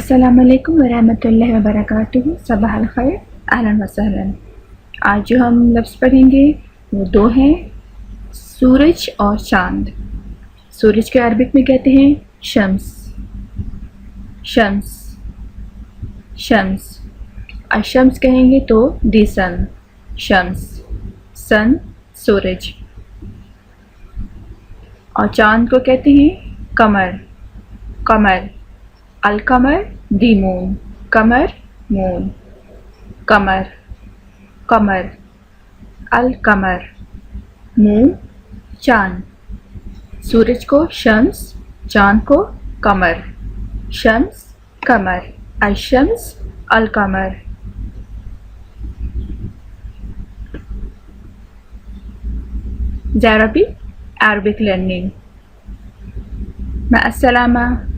अस्सलामुअलैकुम वरहमतुल्लाहि वबरकातुहू। सबह अल खैर, अहलन व सहलन। आज जो हम लफ्ज़ पढ़ेंगे वो दो हैं, सूरज और चाँद। सूरज के अरबिक में कहते हैं शम्स, शम्स, शम्स। और शम्स कहेंगे तो दी सन, शम्स, सन, सूरज। और चाँद को कहते हैं कमर, कमर, अल कमर, दी मून, कमर, मून, कमर, कमर, अल कमर, मून, चाँद। सूरज को शम्स, चाँद को कमर, शम्स, कमर, अशम्स, अल कमर। Arabic learning. مع السلامة.